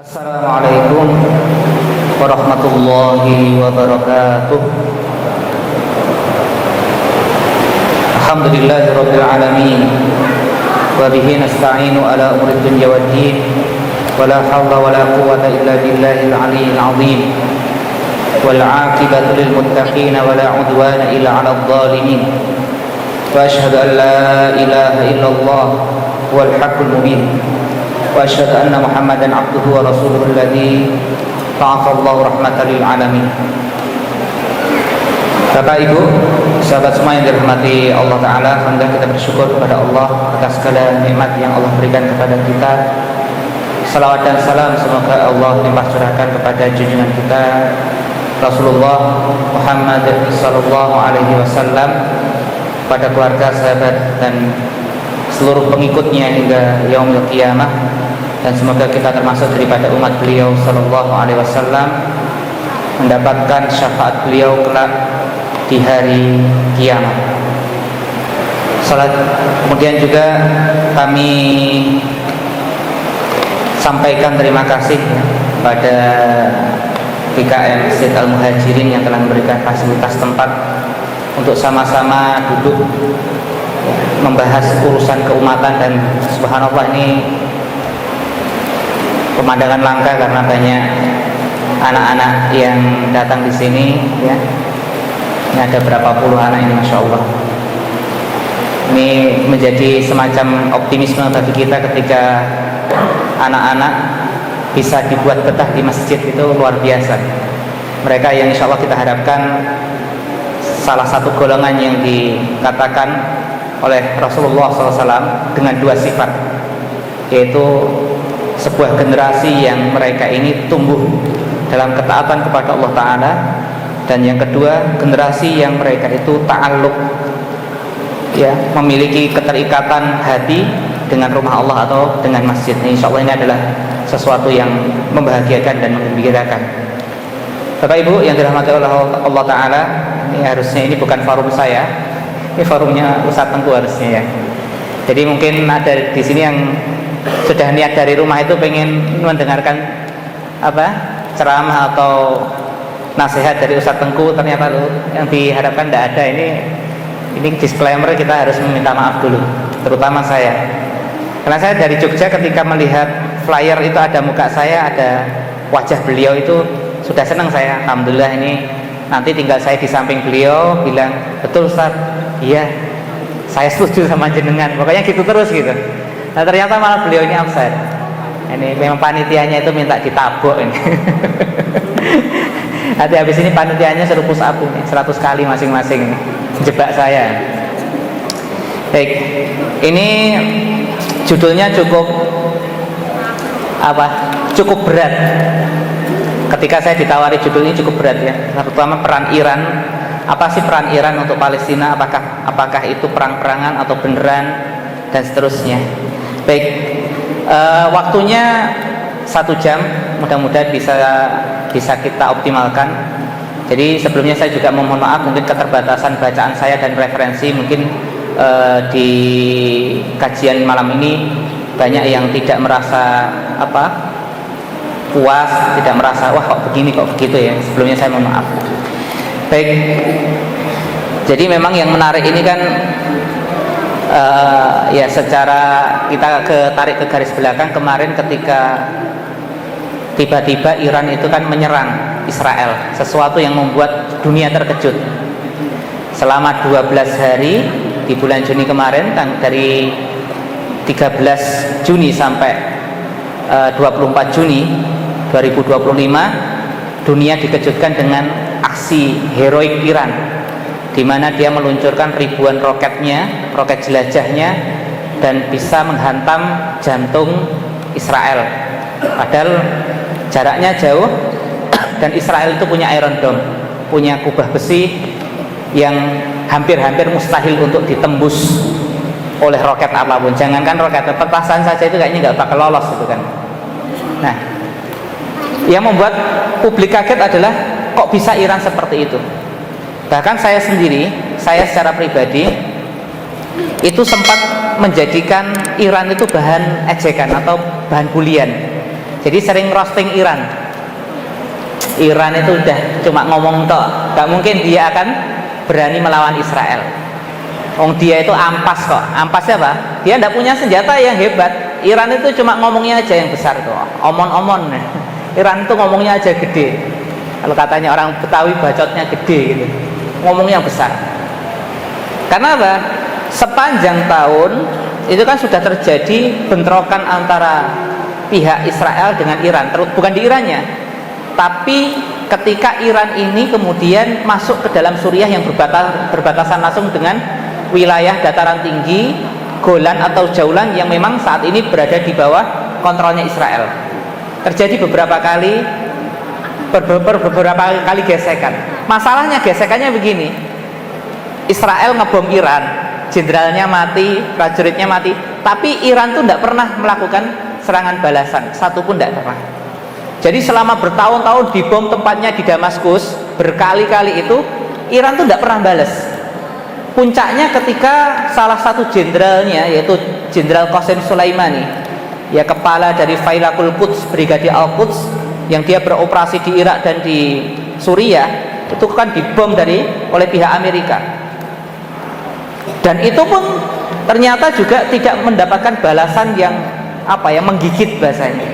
Assalamualaikum warahmatullahi wabarakatuh. Alhamdulillahirabbil alamin wa bihi nasta'inu ala umuri dunya waddin wa la haula wa la quwwata illa billahil aliyyil azim wal 'aqibatu lil muttaqin wa la 'udwana illa 'alal zalimin wa asyhadu an la ilaha illallah wal haqqul mubin wa asyhadu anna Muhammadan abduhu wa rasuluhu alladzi ba'atsallahu rahmatan lil alamin. Bapak Ibu, sahabat semua yang dirahmati Allah Ta'ala, alhamdulillah kita bersyukur kepada Allah atas segala nikmat yang Allah berikan kepada kita. Salawat dan salam semoga Allah limpah curahkan kepada junjungan kita Rasulullah Muhammad sallallahu alaihi wasallam, pada keluarga, sahabat dan seluruh pengikutnya hingga yaumil qiyamah, dan semoga kita termasuk daripada umat beliau sallallahu alaihi wasallam, mendapatkan syafaat beliau kelak di hari kiamat. Kemudian juga kami sampaikan terima kasih pada PKM Masjid Al-Muhajirin yang telah memberikan fasilitas tempat untuk sama-sama duduk membahas urusan keumatan, dan subhanallah ini pemandangan langka karena banyak anak-anak yang datang di sini ya. Ini ada berapa puluh anak ini, masya Allah. Ini menjadi semacam optimisme bagi kita ketika anak-anak bisa dibuat betah di masjid, itu luar biasa. Mereka yang insya Allah kita harapkan salah satu golongan yang dikatakan oleh Rasulullah SAW dengan dua sifat, yaitu sebuah generasi yang mereka ini tumbuh dalam ketaatan kepada Allah Ta'ala, dan yang kedua generasi yang mereka itu ta'alluq, ya, memiliki keterikatan hati dengan rumah Allah atau dengan masjid. Insya Allah ini adalah sesuatu yang membahagiakan dan menggembirakan. Bapak Ibu yang dirahmati oleh Allah Ta'ala, ini harusnya ini bukan forum saya, ini forumnya Ustadz Tengku harusnya ya. Jadi mungkin ada di sini yang sudah niat dari rumah itu pengen mendengarkan ceramah atau nasihat dari Ustadz Tengku, ternyata yang diharapkan tidak ada. Ini disclaimer, kita harus meminta maaf dulu, terutama saya, karena saya dari Jogja ketika melihat flyer itu ada muka saya, ada wajah beliau, itu sudah senang saya. Alhamdulillah, ini nanti tinggal saya di samping beliau bilang, betul Ustaz, iya saya setuju sama jenengan, pokoknya gitu terus gitu. Nah ternyata malah beliau ini absen. Ini memang panitianya itu minta ditabok ini. Nanti habis ini panitianya suruh push up nih 100 kali masing-masing, jebak saya. Baik, ini judulnya cukup berat. Ketika saya ditawari judul ini cukup berat ya, terutama peran Iran. Apa sih peran Iran untuk Palestina? Apakah itu perang-perangan atau beneran, dan seterusnya. Baik, waktunya 1 jam, mudah-mudahan bisa kita optimalkan. Jadi sebelumnya saya juga mohon maaf mungkin keterbatasan bacaan saya dan referensi. Mungkin di kajian malam ini banyak yang tidak merasa puas, tidak merasa wah kok begini kok begitu ya. Sebelumnya saya mohon maaf. Baik, jadi memang yang menarik ini kan ya secara kita tarik ke garis belakang kemarin ketika tiba-tiba Iran itu kan menyerang Israel, sesuatu yang membuat dunia terkejut. Selama 12 hari di bulan Juni kemarin, dari 13 Juni sampai 24 Juni 2025, dunia dikejutkan dengan aksi heroik Iran, di mana dia meluncurkan ribuan roketnya, roket jelajahnya, dan bisa menghantam jantung Israel. Padahal jaraknya jauh, dan Israel itu punya Iron Dome, punya kubah besi yang hampir-hampir mustahil untuk ditembus oleh roket apapun. Jangankan roket, petasan saja itu kayaknya nggak bakal lolos itu kan. Nah, yang membuat publik kaget adalah kok bisa Iran seperti itu. Bahkan saya secara pribadi itu sempat menjadikan Iran itu bahan ejekan atau bahan bulian. Jadi sering roasting Iran. Iran itu udah cuma ngomong tok, gak mungkin dia akan berani melawan Israel. Dia itu ampas kok. Ampasnya apa? Dia tidak punya senjata yang hebat. Iran itu cuma ngomongnya aja yang besar tuh, omon-omon. Iran itu ngomongnya aja gede. Kalau katanya orang Betawi bacotnya gede gitu, ngomongnya besar. Karena apa? Sepanjang tahun itu kan sudah terjadi bentrokan antara pihak Israel dengan Iran, bukan di Irannya, tapi ketika Iran ini kemudian masuk ke dalam Suriah yang berbatasan langsung dengan wilayah dataran tinggi Golan atau Jaulan yang memang saat ini berada di bawah kontrolnya Israel. Terjadi beberapa kali gesekan. Masalahnya gesekannya begini, Israel ngebom Iran, jenderalnya mati, prajuritnya mati, tapi Iran tuh tidak pernah melakukan serangan balasan, satupun tidak pernah. Jadi selama bertahun-tahun dibom tempatnya di Damaskus berkali-kali itu, Iran tuh tidak pernah balas. Puncaknya ketika salah satu jenderalnya, yaitu Jenderal Qasim Sulaimani, ya kepala dari Failaqul Quds, Brigade Al-Quds, yang dia beroperasi di Irak dan di Suriah, itu kan dibom oleh pihak Amerika. Dan itu pun ternyata juga tidak mendapatkan balasan yang menggigit bahasanya.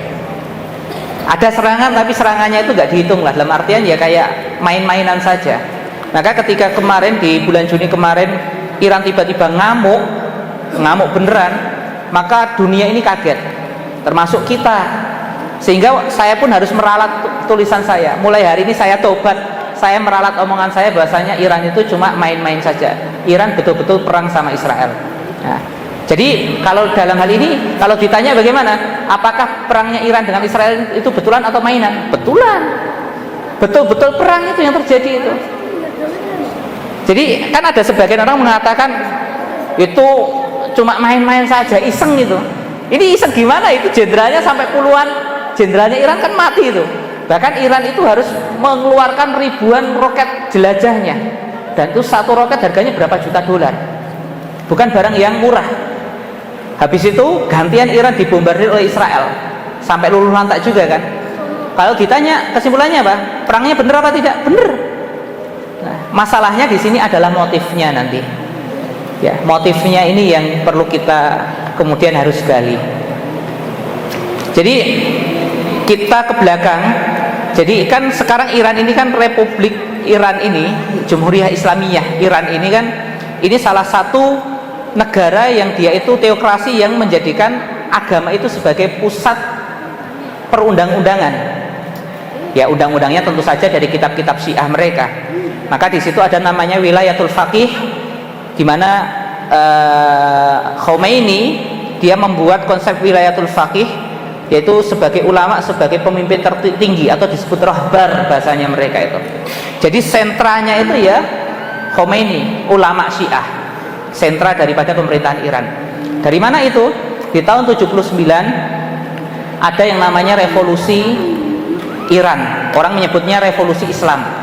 Ada serangan, tapi serangannya itu nggak dihitung lah, dalam artian ya kayak main-mainan saja. Maka ketika kemarin di bulan Juni kemarin Iran tiba-tiba ngamuk beneran, maka dunia ini kaget, termasuk kita. Sehingga saya pun harus meralat tulisan saya. Mulai hari ini saya tobat, saya meralat omongan saya bahwasanya Iran itu cuma main-main saja. Iran betul-betul perang sama Israel. Nah, jadi kalau dalam hal ini, kalau ditanya bagaimana, apakah perangnya Iran dengan Israel itu betulan atau mainan? Betulan, betul-betul perang itu yang terjadi itu. Jadi kan ada sebagian orang mengatakan itu cuma main-main saja, iseng itu. Ini iseng gimana? Itu jenderalnya sampai puluhan jenderalnya Iran kan mati itu. Bahkan Iran itu harus mengeluarkan ribuan roket jelajahnya, dan itu satu roket harganya berapa juta dolar, bukan barang yang murah. Habis itu gantian Iran dibombardir oleh Israel sampai luluh lantak juga kan. Kalau ditanya kesimpulannya apa? Perangnya bener apa tidak? Bener. Nah, masalahnya di sini adalah motifnya nanti. Ya, motifnya ini yang perlu kita kemudian harus gali. Jadi kita ke belakang. Jadi kan sekarang Iran ini kan Republik Iran ini, Jumhuriyah Islamiyah Iran ini kan, ini salah satu negara yang dia itu teokrasi yang menjadikan agama itu sebagai pusat perundang-undangan. Ya, undang-undangnya tentu saja dari kitab-kitab Syiah mereka. Maka di situ ada namanya wilayatul faqih, di mana Khomeini dia membuat konsep wilayatul faqih, yaitu sebagai ulama, sebagai pemimpin tertinggi, atau disebut rahbar bahasanya mereka itu. Jadi sentranya itu ya Khomeini, ulama Syiah, sentra daripada pemerintahan Iran. Dari mana itu? Di tahun 79 ada yang namanya revolusi Iran. Orang menyebutnya revolusi Islam.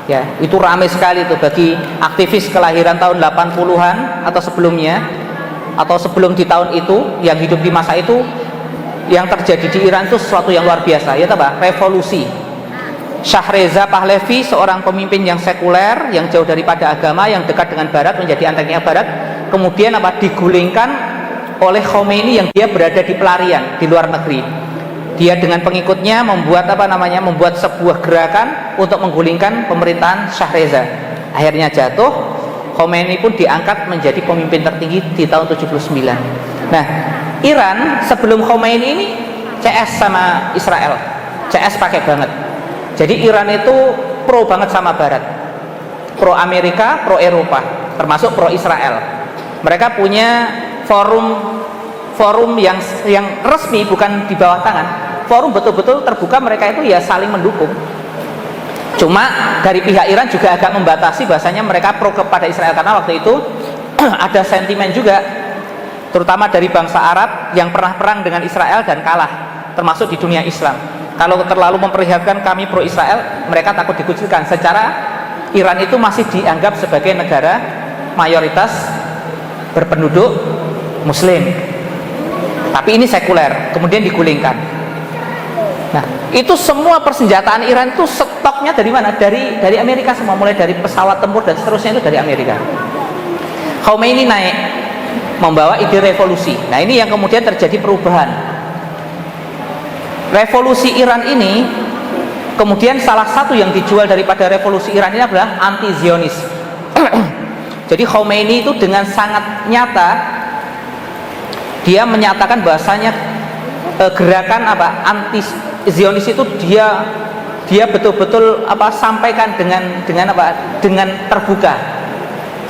Ya, itu ramai sekali itu bagi aktivis kelahiran tahun 80-an atau sebelumnya, atau sebelum di tahun itu, yang hidup di masa itu. Yang terjadi di Iran itu sesuatu yang luar biasa, ya apa? Revolusi. Shah Reza Pahlavi, seorang pemimpin yang sekuler, yang jauh daripada agama, yang dekat dengan Barat, menjadi anteknya Barat, kemudian digulingkan oleh Khomeini yang dia berada di pelarian di luar negeri. Dia dengan pengikutnya membuat membuat sebuah gerakan untuk menggulingkan pemerintahan Shah Reza. Akhirnya jatuh. Khomeini pun diangkat menjadi pemimpin tertinggi di tahun 79. Nah, Iran sebelum Khomeini ini CS sama Israel. CS pakai banget. Jadi Iran itu pro banget sama Barat, pro Amerika, pro Eropa, termasuk pro Israel. Mereka punya forum yang resmi, bukan di bawah tangan. Forum betul-betul terbuka, mereka itu ya saling mendukung. Cuma dari pihak Iran juga agak membatasi, bahasanya mereka pro kepada Israel, karena waktu itu ada sentimen juga, terutama dari bangsa Arab yang pernah perang dengan Israel dan kalah, termasuk di dunia Islam. Kalau terlalu memperlihatkan kami pro Israel, mereka takut dikucilkan. Secara Iran itu masih dianggap sebagai negara mayoritas berpenduduk Muslim, tapi ini sekuler, kemudian digulingkan. Nah, itu semua persenjataan Iran itu stoknya dari mana? Dari Amerika semua, mulai dari pesawat tempur dan seterusnya itu dari Amerika. Khomeini naik membawa ide revolusi. Nah, ini yang kemudian terjadi perubahan. Revolusi Iran ini kemudian salah satu yang dijual daripada revolusi Iran ini adalah anti-Zionis. Jadi Khomeini itu dengan sangat nyata dia menyatakan bahasanya gerakan anti-Zionis itu dia betul-betul sampaikan dengan terbuka.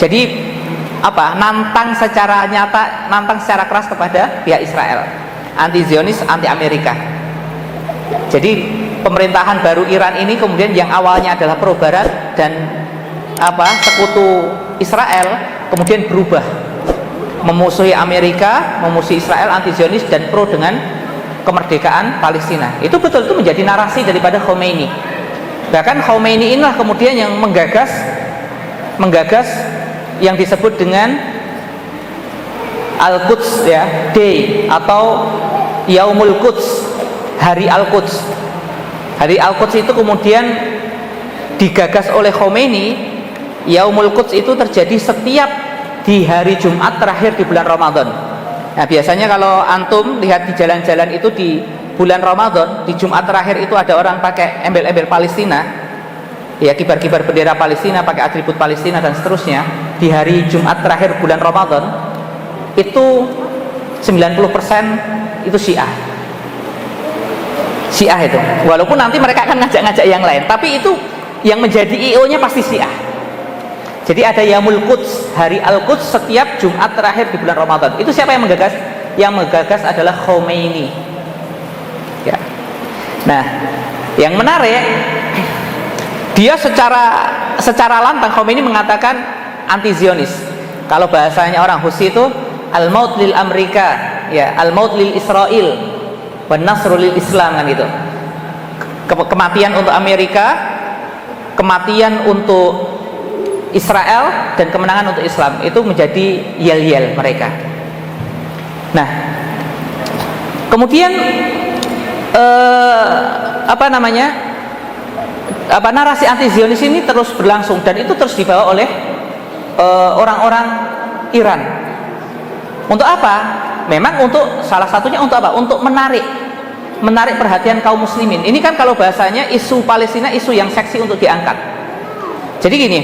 Jadi nantang secara nyata, nantang secara keras kepada pihak Israel, anti-Zionis, anti-Amerika. Jadi pemerintahan baru Iran ini kemudian yang awalnya adalah pro Barat dan sekutu Israel kemudian berubah, memusuhi Amerika, memusuhi Israel, anti-Zionis dan pro dengan kemerdekaan Palestina. Itu betul, itu menjadi narasi daripada Khomeini. Bahkan Khomeini inilah kemudian yang menggagas yang disebut dengan Al-Quds Day atau Yaumul Quds, Hari Al-Quds. Hari Al-Quds itu kemudian digagas oleh Khomeini. Yaumul Quds itu terjadi setiap di hari Jumat terakhir di bulan Ramadan. Nah, biasanya kalau antum lihat di jalan-jalan itu di bulan Ramadan, di Jumat terakhir itu ada orang pakai embel-embel Palestina, kibar-kibar bendera Palestina, pakai atribut Palestina dan seterusnya. Di hari Jumat terakhir bulan Ramadan itu 90% itu Syiah itu. Walaupun nanti mereka akan ngajak-ngajak yang lain, tapi itu yang menjadi IO-nya pasti Syiah. Jadi ada Yaumul Quds, Hari Al-Quds setiap Jumat terakhir di bulan Ramadan. Itu siapa yang menggagas? Yang menggagas adalah Khomeini. Ya. Nah, yang menarik, dia secara lantang Khomeini mengatakan anti-Zionis. Kalau bahasanya orang Husi itu al-maut lil Amerika, al-maut lil Israel, wan nasru lil Islam kan gitu. Kematian untuk Amerika, kematian untuk Israel dan kemenangan untuk Islam, itu menjadi yel-yel mereka. Nah, kemudian narasi anti-Zionis ini terus berlangsung dan itu terus dibawa oleh orang-orang Iran. Untuk apa? Memang untuk salah satunya untuk apa? Untuk menarik perhatian kaum muslimin. Ini kan kalau bahasanya isu Palestina isu yang seksi untuk diangkat. Jadi gini,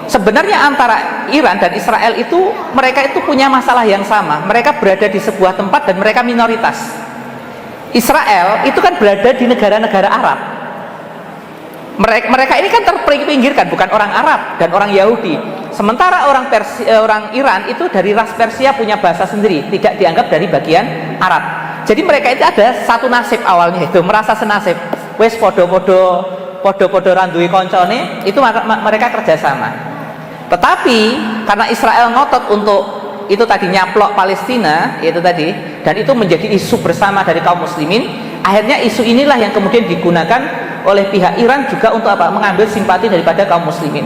sebenarnya antara Iran dan Israel itu mereka itu punya masalah yang sama. Mereka berada di sebuah tempat dan mereka minoritas. Israel itu kan berada di negara-negara Arab. Mereka ini kan terpinggirkan, bukan orang Arab dan orang Yahudi. Sementara orang Iran itu dari ras Persia punya bahasa sendiri, tidak dianggap dari bagian Arab. Jadi mereka itu ada satu nasib awalnya, itu merasa senasib. Wes podo-podo randui koncone, itu mereka kerjasama. Tetapi karena Israel ngotot untuk itu tadi nyaplok Palestina, itu tadi, dan itu menjadi isu bersama dari kaum muslimin, akhirnya isu inilah yang kemudian digunakan oleh pihak Iran juga untuk apa? Mengambil simpati daripada kaum muslimin.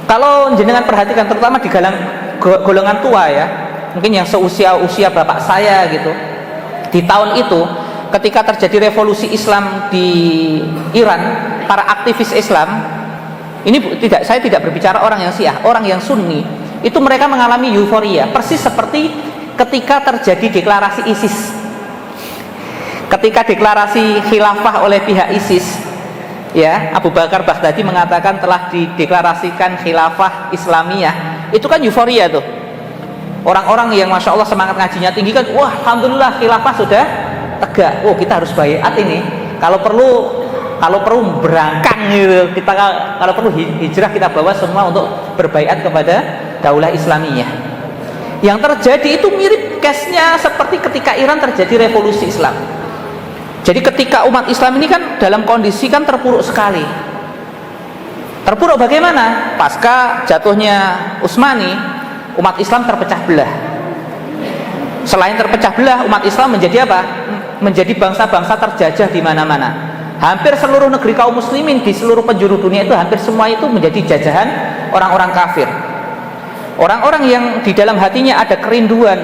Kalau jenengan perhatikan terutama di golongan tua mungkin yang usia bapak saya gitu, di tahun itu ketika terjadi revolusi Islam di Iran, para aktivis Islam ini saya tidak berbicara orang yang Syiah, orang yang Sunni, itu mereka mengalami euforia, persis seperti ketika terjadi deklarasi ISIS. Ketika deklarasi khilafah oleh pihak ISIS, Abu Bakar Baghdadi mengatakan telah dideklarasikan khilafah Islamiyah, itu kan euforia tuh. Orang-orang yang masya Allah semangat ngajinya tinggi kan, wah alhamdulillah khilafah sudah tegak, kita harus baiat ini. Kalau perlu berangkang gitu, kita kalau perlu hijrah kita bawa semua untuk berbaiat kepada daulah Islamiyah. Yang terjadi itu mirip case-nya seperti ketika Iran terjadi revolusi Islam. Jadi ketika umat Islam ini kan dalam kondisi kan terpuruk sekali. Terpuruk bagaimana? Pasca jatuhnya Utsmani, umat Islam terpecah belah. Selain terpecah belah, umat Islam menjadi apa? Menjadi bangsa-bangsa terjajah di mana-mana. Hampir seluruh negeri kaum muslimin di seluruh penjuru dunia itu hampir semua itu menjadi jajahan orang-orang kafir. Orang-orang yang di dalam hatinya ada kerinduan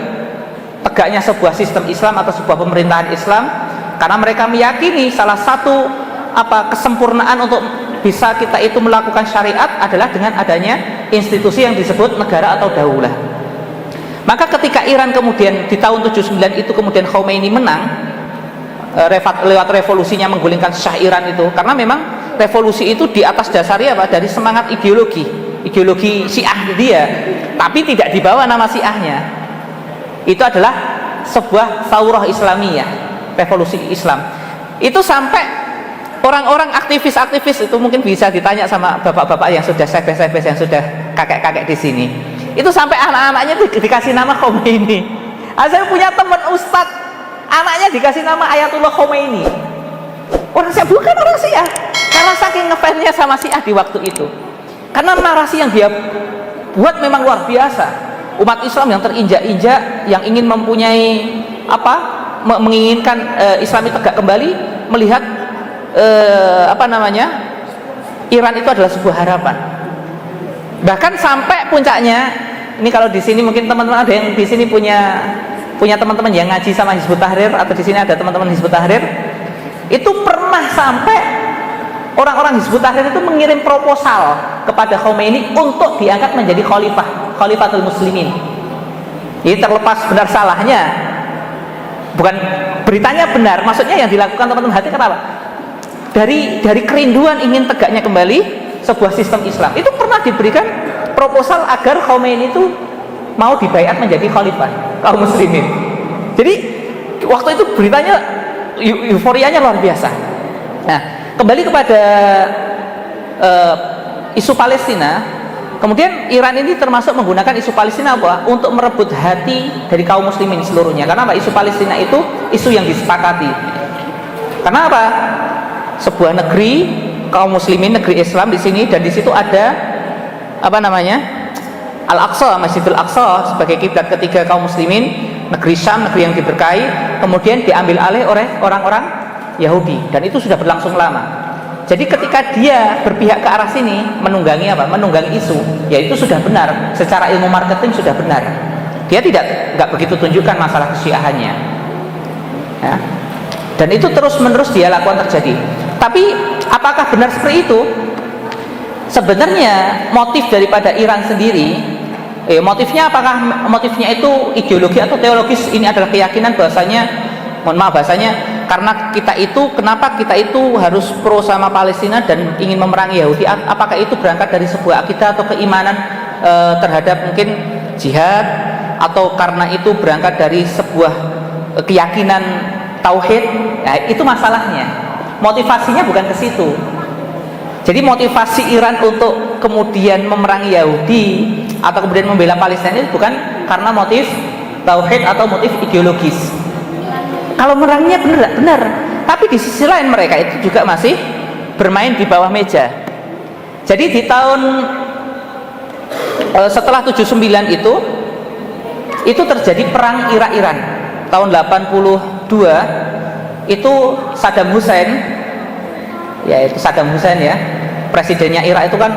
tegaknya sebuah sistem Islam atau sebuah pemerintahan Islam, karena mereka meyakini salah satu kesempurnaan untuk bisa kita itu melakukan syariat adalah dengan adanya institusi yang disebut negara atau daulah. Maka ketika Iran kemudian di tahun 79 itu kemudian Khomeini menang lewat revolusinya menggulingkan Shah Iran itu, karena memang revolusi itu di atas dasarnya dari semangat ideologi Syiah dia, tapi tidak dibawa nama Syiahnya. Itu adalah sebuah saurah Islamiyah, revolusi Islam. Itu sampai orang-orang aktivis-aktivis itu mungkin bisa ditanya sama bapak-bapak yang sudah sebes-sebes, yang sudah kakek-kakek di sini. Itu sampai anak-anaknya dikasih nama Khomeini. Saya punya teman ustadz, anaknya dikasih nama Ayatullah Khomeini. Orang Syiah, bukan orang Syiah, karena saking ngefansnya sama Syiah di waktu itu. Karena narasi yang dia buat memang luar biasa. Umat Islam yang terinjak-injak, yang ingin mempunyai menginginkan Islam itu tegak kembali, melihat Iran itu adalah sebuah harapan. Bahkan sampai puncaknya, ini kalau di sini mungkin teman-teman ada yang di sini punya teman-teman yang ngaji sama Hizbut Tahrir, atau di sini ada teman-teman Hizbut Tahrir, itu pernah sampai orang-orang Hizbut Tahrir itu mengirim proposal kepada Khomeini untuk diangkat menjadi Khalifatul Muslimin. Ini terlepas benar salahnya, bukan beritanya benar, maksudnya yang dilakukan teman-teman hati kenapa? Dari kerinduan ingin tegaknya kembali sebuah sistem Islam, itu pernah diberikan proposal agar Khomeini itu mau dibaiat menjadi khalifah kaum muslimin. Jadi waktu itu beritanya euforianya luar biasa. Nah, kembali kepada isu Palestina. Kemudian Iran ini termasuk menggunakan isu Palestina untuk merebut hati dari kaum muslimin seluruhnya. Karena isu Palestina itu isu yang disepakati. Karena sebuah negeri kaum muslimin, negeri Islam di sini, dan di situ ada Al-Aqsa, Masjidil Aqsa sebagai kiblat ketiga kaum muslimin, negeri Syam, negeri yang diberkahi, kemudian diambil alih oleh orang-orang Yahudi, dan itu sudah berlangsung lama. Jadi ketika dia berpihak ke arah sini, menunggangi isu, ya itu sudah benar, secara ilmu marketing sudah benar. Dia nggak begitu tunjukkan masalah kesyiahannya, ya. Dan itu terus-menerus dia lakukan terjadi. Tapi apakah benar seperti itu? Sebenarnya motif daripada Iran sendiri, motifnya apakah motifnya itu ideologi atau teologis? Ini adalah keyakinan bahasanya karena kenapa kita itu harus pro sama Palestina dan ingin memerangi Yahudi? Apakah itu berangkat dari sebuah akidah atau keimanan terhadap mungkin jihad, atau karena itu berangkat dari sebuah keyakinan tauhid? Nah, itu masalahnya. Motivasinya bukan ke situ. Jadi motivasi Iran untuk kemudian memerangi Yahudi atau kemudian membela Palestina itu bukan karena motif tauhid atau motif ideologis. Kalau meranginya benar, tapi di sisi lain mereka itu juga masih bermain di bawah meja. Jadi di tahun setelah 79 itu terjadi perang Irak-Iran. Tahun 82 itu Saddam Hussein ya, presidennya Irak itu kan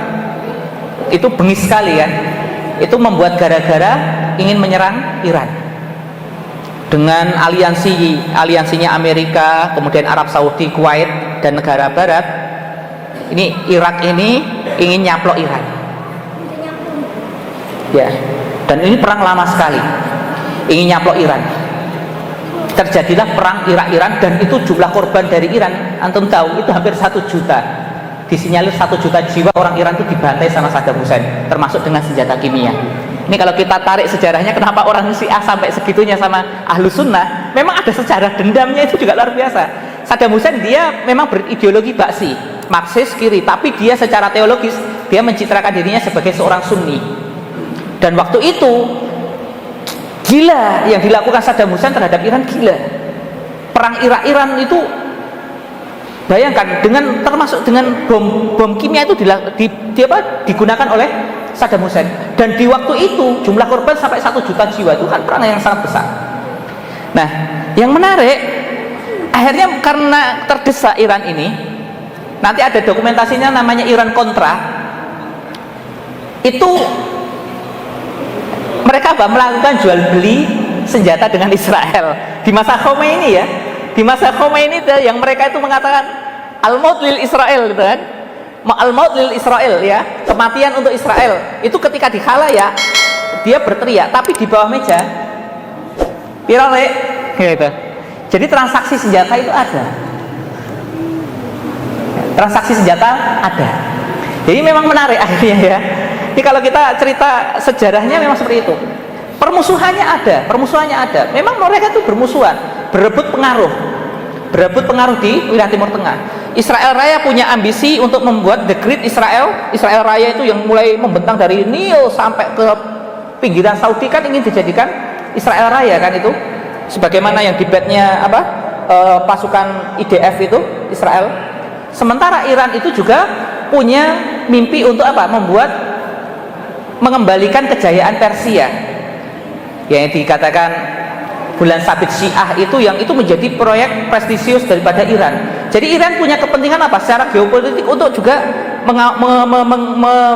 itu bengis sekali kan. Itu membuat gara-gara ingin menyerang Iran. Dengan aliansinya Amerika, kemudian Arab Saudi, Kuwait, dan negara Barat, ini Irak ini ingin nyaplok Iran, ya. Dan ini perang lama sekali, ingin nyaplok Iran. Terjadilah perang Irak-Iran, dan itu jumlah korban dari Iran, antum tahu itu hampir 1 juta. Disinyalir 1 juta jiwa orang Iran itu dibantai sama Saddam Hussein, termasuk dengan senjata kimia. Ini kalau kita tarik sejarahnya, kenapa orang Syiah sampai segitunya sama Ahlus Sunnah, memang ada sejarah dendamnya, itu juga luar biasa. Saddam Hussein dia memang berideologi Baksi, Marxis kiri, tapi dia secara teologis dia mencitrakan dirinya sebagai seorang Sunni. Dan waktu itu gila yang dilakukan Saddam Hussein terhadap Iran, gila. Perang Irak-Iran itu bayangkan, termasuk dengan bom kimia itu digunakan oleh Saddam Hussein, dan di waktu itu jumlah korban sampai 1 juta jiwa. Itu kan perang yang sangat besar. Nah, yang menarik akhirnya karena terdesak Iran ini, nanti ada dokumentasinya namanya Iran Contra. Itu mereka melakukan jual beli senjata dengan Israel di masa Khomeini ya. Di di masa Khomeini itu yang mereka itu mengatakan al-maut lil Israel gitu kan. Al-maut lil Israel ya, kematian untuk Israel. Itu ketika di khalayak dia berteriak, tapi di bawah meja viral gitu. Jadi transaksi senjata itu ada. Transaksi senjata ada. Jadi memang menarik akhirnya ya. Jadi kalau kita cerita sejarahnya memang seperti itu. Permusuhannya ada. Memang mereka itu bermusuhan, berebut pengaruh di wilayah Timur Tengah. Israel Raya punya ambisi untuk membuat The Great Israel. Israel Raya itu yang mulai membentang dari Nil sampai ke pinggiran Saudi kan ingin dijadikan Israel Raya kan itu. Sebagaimana yang debatnya pasukan IDF itu Israel. Sementara Iran itu juga punya mimpi untuk mengembalikan kejayaan Persia yang dikatakan bulan sabit Syiah itu, yang itu menjadi proyek prestisius daripada Iran. Jadi Iran punya kepentingan secara geopolitik untuk juga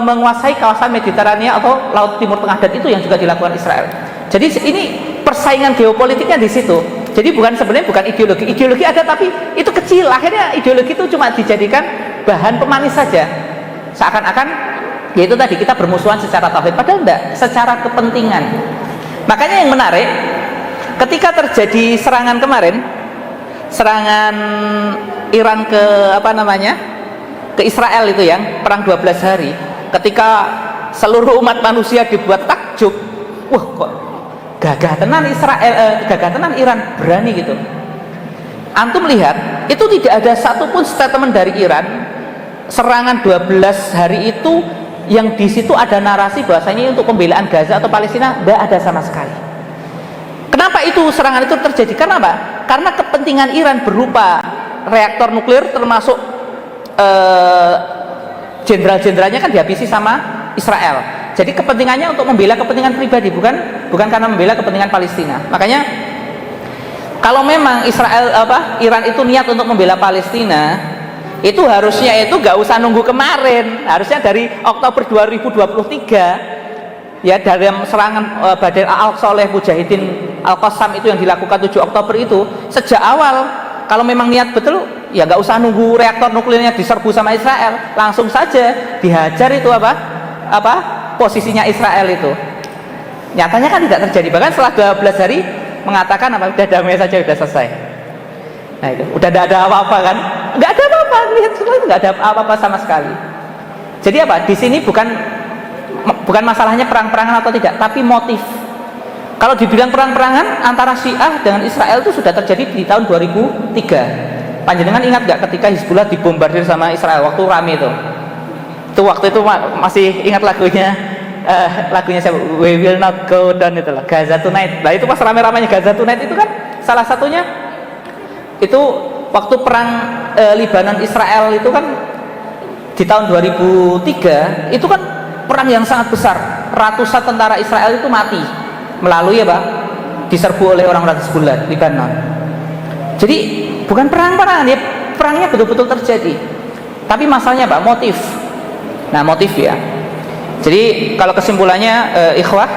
menguasai kawasan Mediterania atau Laut Timur Tengah, dan itu yang juga dilakukan Israel. Jadi ini persaingan geopolitiknya di situ. Jadi sebenarnya bukan ideologi ada, tapi itu kecil. Akhirnya ideologi itu cuma dijadikan bahan pemanis saja, seakan-akan yaitu tadi kita bermusuhan secara tauhid, padahal enggak, secara kepentingan. Makanya yang menarik ketika terjadi serangan kemarin, serangan Iran ke Israel itu yang perang 12 hari, ketika seluruh umat manusia dibuat takjub, wah kok gagah tenan Iran berani gitu. Antum lihat, itu tidak ada satupun statement dari Iran serangan 12 hari itu yang di situ ada narasi bahwasanya untuk pembelaan Gaza atau Palestina, tidak ada sama sekali. Kenapa itu serangan itu terjadi? Karena apa? Karena kepentingan Iran berupa reaktor nuklir, termasuk jenderal-jenderalnya kan dihabisi sama Israel. Jadi kepentingannya untuk membela kepentingan pribadi, bukan karena membela kepentingan Palestina. Makanya kalau memang Iran itu niat untuk membela Palestina, itu harusnya itu nggak usah nunggu kemarin, harusnya dari Oktober 2023 ya, dalam serangan Badr al-Aqsa oleh Mujahidin Al-Qassam itu yang dilakukan 7 Oktober itu, sejak awal kalau memang niat betul ya nggak usah nunggu reaktor nuklirnya diserbu sama Israel, langsung saja dihajar itu posisinya Israel itu. Nyatanya kan tidak terjadi, bahkan setelah 12 hari mengatakan udah damai saja, udah selesai. Nah itu udah tidak ada apa-apa kan, nggak ada apa-apa, lihat semua itu nggak ada apa-apa sama sekali. Jadi di sini bukan masalahnya perang-perangan atau tidak, tapi motif. Kalau dibilang perang-perangan antara Syiah dengan Israel itu sudah terjadi di tahun 2003. Panjenengan ingat nggak ketika Hizbullah dibombardir sama Israel waktu rame itu? Waktu itu masih ingat lagunya siapa? We Will Not Go Down itu lah, Gaza Tonight. Nah itu pas rame-ramenya Gaza Tonight itu kan salah satunya itu waktu perang Libanon Israel itu kan di tahun 2003 itu kan perang yang sangat besar, ratusan tentara Israel itu mati melalui diserbu oleh orang-orang Hizbullah Libanon. Jadi bukan perang-perangan ya, perangnya betul-betul terjadi, tapi masalahnya motif. Nah motif ya. Jadi kalau kesimpulannya ikhwah,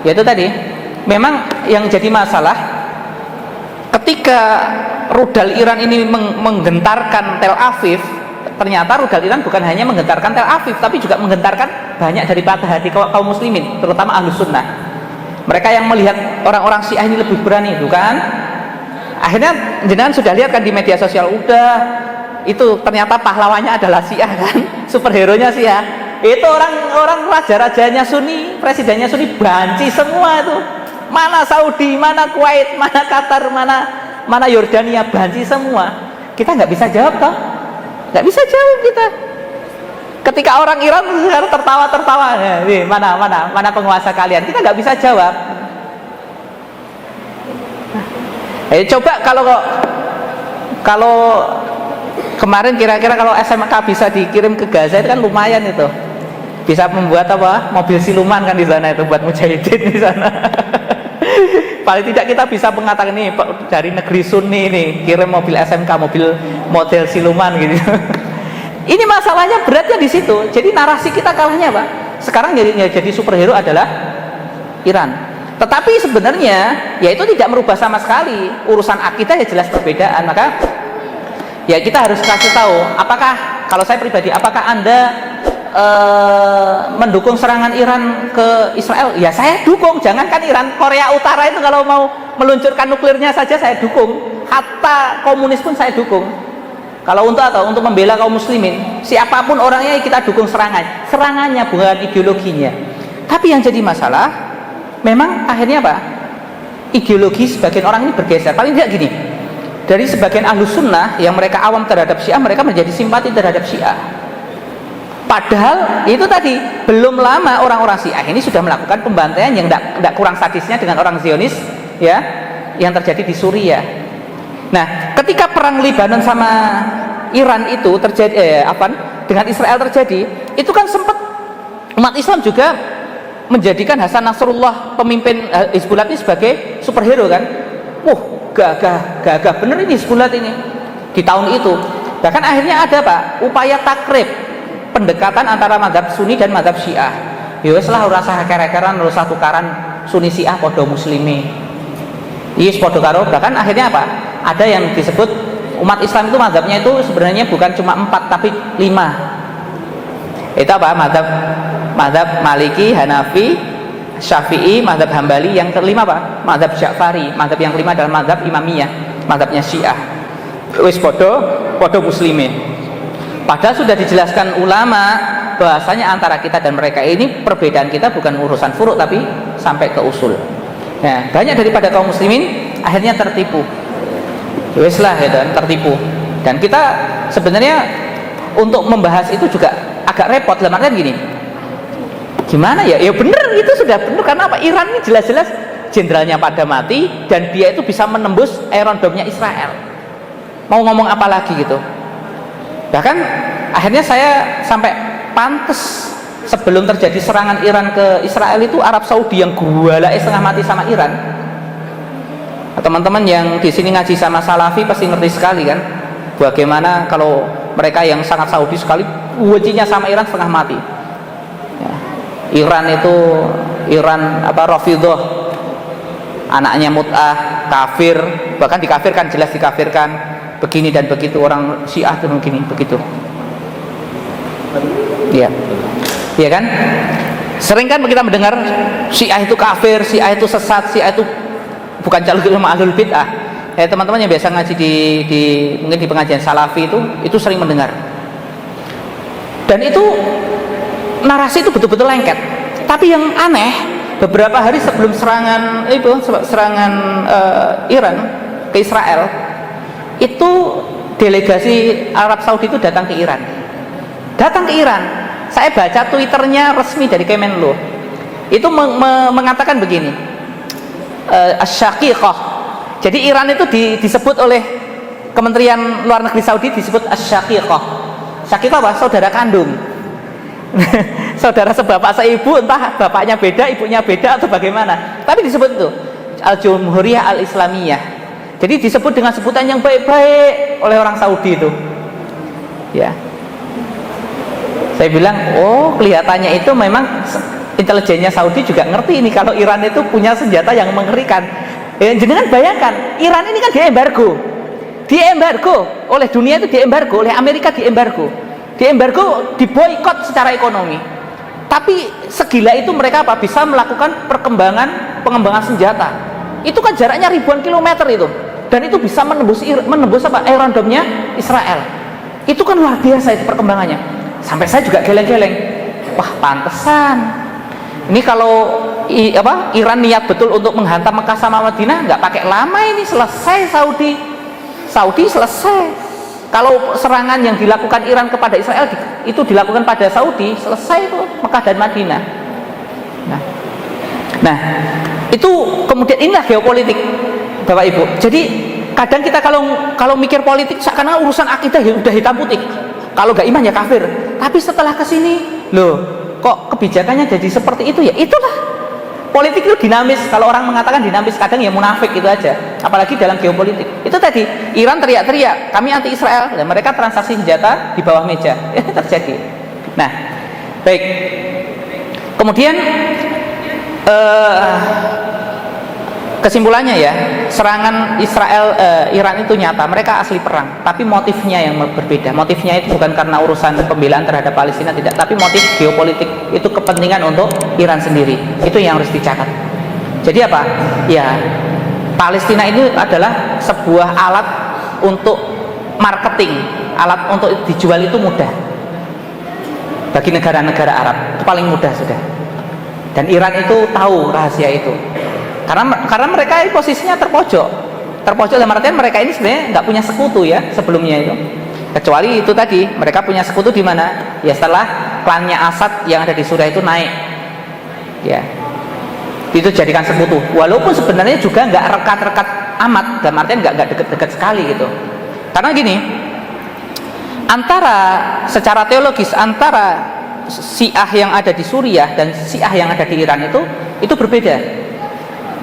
yaitu tadi memang yang jadi masalah ketika rudal Iran ini menggentarkan Tel Aviv. Ternyata rudal Iran bukan hanya menggentarkan Tel Aviv, tapi juga menggentarkan banyak dari patah hati kaum muslimin, terutama Ahlus Sunnah. Mereka yang melihat orang-orang Syiah ini lebih berani, bukan? Akhirnya jenengan sudah lihat kan di media sosial, itu ternyata pahlawannya adalah Syiah kan, superhero-nya Syiah. Itu orang raja-rajanya Sunni, presidennya Sunni, banci semua itu. Mana Saudi, mana Kuwait, mana Qatar, mana Yordania, banci semua. Kita nggak bisa jawab toh, nggak bisa jawab kita. Ketika orang Iran tertawa-tertawa, nih mana penguasa kalian, kita nggak bisa jawab. Coba kalau kemarin kira-kira kalau SMK bisa dikirim ke Gaza itu kan lumayan itu, bisa membuat mobil siluman kan di sana itu buat mujahidin di sana. Paling tidak kita bisa mengatakan ini dari negeri Sunni nih kirim mobil SMK, mobil model siluman gitu. Ini masalahnya beratnya di situ. Jadi narasi kita kalahnya sekarang jadi superhero adalah Iran. Tetapi sebenarnya ya itu tidak merubah sama sekali urusan akidah, ya jelas perbedaan. Maka ya kita harus kasih tahu, apakah, kalau saya pribadi, apakah Anda mendukung serangan Iran ke Israel? Ya saya dukung. Jangankan Iran, Korea Utara itu kalau mau meluncurkan nuklirnya saja saya dukung. Hatta komunis pun saya dukung. Kalau untuk atau untuk membela kaum muslimin, siapapun orangnya kita dukung serangannya, bukan ideologinya. Tapi yang jadi masalah memang akhirnya apa? Ideologi sebagian orang ini bergeser. Paling tidak gini, dari sebagian ahlus sunnah yang mereka awam terhadap Syiah, mereka menjadi simpati terhadap Syiah. Padahal itu tadi, belum lama orang-orang Syiah ini sudah melakukan pembantaian yang tidak kurang sadisnya dengan orang Zionis, ya, yang terjadi di Suriah. Nah, ketika perang Lebanon sama Iran itu terjadi, dengan Israel terjadi, itu kan sempat umat Islam juga menjadikan Hasan Nasrullah, pemimpin Hizbullah ini, sebagai superhero kan. Gagah bener ini Hizbullah ini di tahun itu. Bahkan akhirnya ada Pak, upaya takrib, pendekatan antara mazhab Sunni dan mazhab Syiah. Ya wis lah, ora usah kere-keran, ora usah tukaran Sunni Syiah padha muslimi. Yes, padha karo, bahkan akhirnya apa? Ada yang disebut umat Islam itu mazhabnya itu sebenarnya bukan cuma 4 tapi 5. Itu apa? Mazhab Maliki, Hanafi, Syafi'i, mazhab Hambali. Yang kelima apa? Mazhab Ja'fari. Mazhab yang kelima adalah mazhab Imamiyah, mazhabnya Syiah. Wis podo muslimin. Padahal sudah dijelaskan ulama bahasanya antara kita dan mereka ini perbedaan kita bukan urusan furu' tapi sampai ke usul. Nah, banyak daripada kaum muslimin akhirnya tertipu. Wis lah ya, dan tertipu. Dan kita sebenarnya untuk membahas itu juga agak repot. Dalam artian gini, gimana ya? Ya bener, itu sudah bener. Karena apa? Iran ini jelas-jelas jenderalnya pada mati dan dia itu bisa menembus Iron Dome-nya Israel. Mau ngomong apa lagi gitu? Bahkan akhirnya saya sampai pantes, sebelum terjadi serangan Iran ke Israel itu Arab Saudi yang gualai setengah mati sama Iran. Teman-teman yang di sini ngaji sama Salafi pasti ngerti sekali kan, bagaimana kalau mereka yang sangat Saudi sekali bencinya sama Iran setengah mati. Ya. Iran Rafidhah, anaknya Mut'ah, kafir, bahkan dikafirkan, jelas dikafirkan, begini dan begitu. Orang Syiah itu begini begitu. Iya, iya kan? Sering kan kita mendengar Syiah itu kafir, Syiah itu sesat, Syiah itu bukan calon ulama ahlul bid'ah. Teman-teman yang biasa ngaji mungkin di pengajian Salafi itu sering mendengar. Dan itu narasi itu betul-betul lengket. Tapi yang aneh, beberapa hari sebelum serangan Iran ke Israel, itu delegasi Arab Saudi itu datang ke Iran. Saya baca Twitternya resmi dari Kemenlu. Itu mengatakan begini. Asy-Syaqiqah. Jadi Iran itu disebut oleh Kementerian Luar Negeri Saudi disebut Asy-Syaqiqah. Syaqiqah apa? Saudara kandung. Saudara sebapak seibu, entah bapaknya beda, ibunya beda atau bagaimana. Tapi disebut itu Al-Jumhuriyah Al-Islamiyah. Jadi disebut dengan sebutan yang baik-baik oleh orang Saudi itu. Ya. Saya bilang, oh kelihatannya itu memang intelijennya Saudi juga ngerti ini kalau Iran itu punya senjata yang mengerikan. Jangan bayangkan, Iran ini kan diembargo oleh dunia, itu diembargo oleh Amerika, diembargo, diboikot secara ekonomi. Tapi segila itu mereka apa? Bisa melakukan pengembangan senjata. Itu kan jaraknya ribuan kilometer itu, dan itu bisa menembus Iron Dome-nya Israel. Itu kan luar biasa itu perkembangannya. Sampai saya juga geleng-geleng. Wah, pantesan. Ini kalau Iran niat betul untuk menghantam Mekah sama Madinah, nggak pakai lama ini selesai Saudi selesai. Kalau serangan yang dilakukan Iran kepada Israel itu dilakukan pada Saudi, selesai itu Mekah dan Madinah. Nah, itu kemudian inilah geopolitik, Bapak Ibu. Jadi kadang kita kalau mikir politik seakan-akan urusan akidah ya udah hitam putih. Kalau nggak iman ya kafir. Tapi setelah kesini, loh, kok kebijakannya jadi seperti itu ya? Itulah politik itu dinamis. Kalau orang mengatakan dinamis, kadang ya munafik itu aja. Apalagi dalam geopolitik. Itu tadi Iran teriak-teriak, kami anti Israel, dan mereka transaksi senjata di bawah meja. Ini terjadi. Nah, baik. Kemudian kesimpulannya ya, serangan Iran itu nyata, mereka asli perang, tapi motifnya yang berbeda. Motifnya itu bukan karena urusan pembelaan terhadap Palestina, tidak, tapi motif geopolitik, itu kepentingan untuk Iran sendiri. Itu yang harus dicatat. Jadi apa? Ya, Palestina itu adalah sebuah alat untuk marketing, alat untuk dijual itu mudah bagi negara-negara Arab, itu paling mudah sudah. Dan Iran itu tahu rahasia itu. Karena mereka posisinya terpojok dalam artian mereka ini sebenarnya nggak punya sekutu ya sebelumnya itu, kecuali itu tadi, mereka punya sekutu di mana ya setelah klannya Assad yang ada di Suriah itu naik ya, itu jadikan sekutu, walaupun sebenarnya juga nggak rekat-rekat amat, dalam artian nggak deket-deket sekali gitu. Karena gini, secara teologis antara Syiah yang ada di Suriah dan Syiah yang ada di Iran itu berbeda.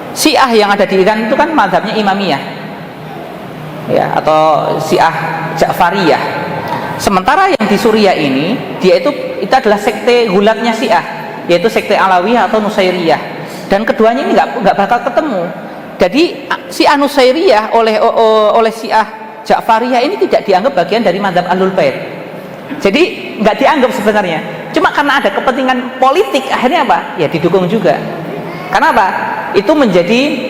Syiah yang ada di Iran itu kan mazhabnya Imamiyah ya, atau Syiah Ja'fariyah. Sementara yang di Suriah ini, dia itu adalah sekte gulatnya Syiah, yaitu sekte Alawiyah atau Nusairiyah. Dan keduanya ini nggak bakal ketemu. Jadi Syiah Nusairiyah oleh Syiah Ja'fariyah ini tidak dianggap bagian dari mazhab Ahlul Bait. Jadi nggak dianggap sebenarnya. Cuma karena ada kepentingan politik, akhirnya apa? Ya didukung juga. Karena apa? Itu menjadi